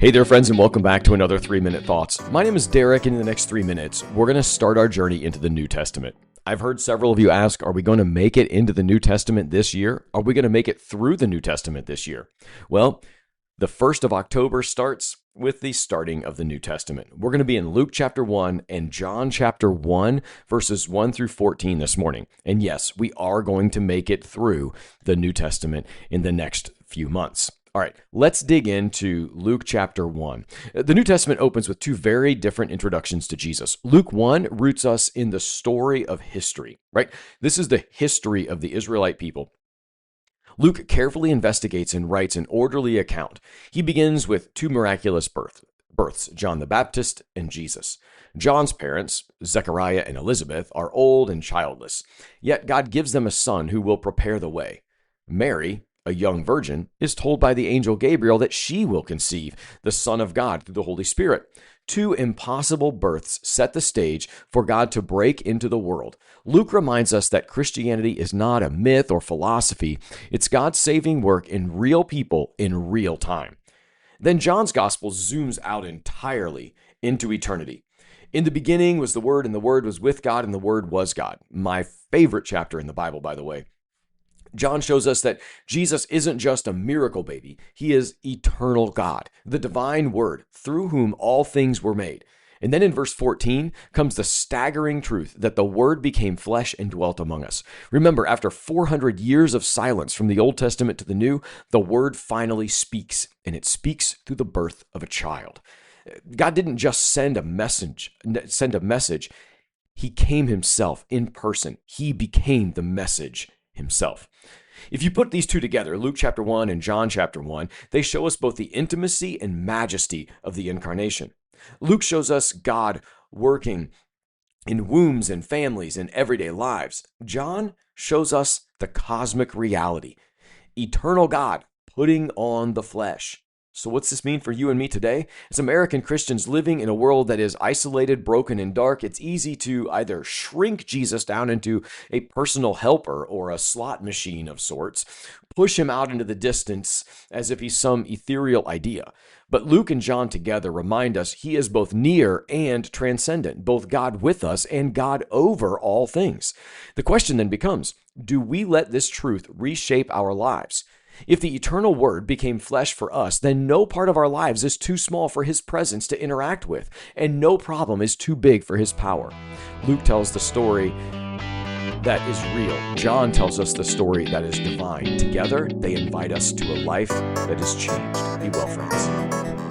Hey there, friends, and welcome back to another 3-Minute Thoughts. My name is Derek, and in the next 3 minutes, we're going to start our journey into the New Testament. I've heard several of you ask, are we going to make it into the New Testament this year? Are we going to make it through the New Testament this year? Well, the 1st of October starts with the starting of the New Testament. We're going to be in Luke chapter 1 and John chapter 1, verses 1 through 14 this morning. And yes, we are going to make it through the New Testament in the next few months. All right, let's dig into Luke chapter 1. The New Testament opens with two very different introductions to Jesus. Luke 1 roots us in the story of history, right? This is the history of the Israelite people. Luke carefully investigates and writes an orderly account. He begins with two miraculous births, John the Baptist and Jesus. John's parents, Zechariah and Elizabeth, are old and childless, yet God gives them a son who will prepare the way. Mary, a young virgin, is told by the angel Gabriel that she will conceive the Son of God through the Holy Spirit. Two impossible births set the stage for God to break into the world. Luke reminds us that Christianity is not a myth or philosophy. It's God's saving work in real people in real time. Then John's gospel zooms out entirely into eternity. In the beginning was the Word, and the Word was with God, and the Word was God. My favorite chapter in the Bible, by the way. John shows us that Jesus isn't just a miracle baby. He is eternal God, the divine Word, through whom all things were made. And then in verse 14 comes the staggering truth that the Word became flesh and dwelt among us. Remember, after 400 years of silence from the Old Testament to the New, the Word finally speaks, and it speaks through the birth of a child. God didn't just send a message. He came himself in person. He became the message himself. If you put these two together, Luke chapter 1 and John chapter 1, they show us both the intimacy and majesty of the incarnation. Luke shows us God working in wombs and families and everyday lives. John shows us the cosmic reality, eternal God putting on the flesh. So what's this mean for you and me today? As American Christians living in a world that is isolated, broken, and dark, it's easy to either shrink Jesus down into a personal helper or a slot machine of sorts, push him out into the distance as if he's some ethereal idea. But Luke and John together remind us he is both near and transcendent, both God with us and God over all things. The question then becomes, do we let this truth reshape our lives? If the eternal Word became flesh for us, then no part of our lives is too small for His presence to interact with, and no problem is too big for His power. Luke tells the story that is real. John tells us the story that is divine. Together, they invite us to a life that is changed. Be well, friends.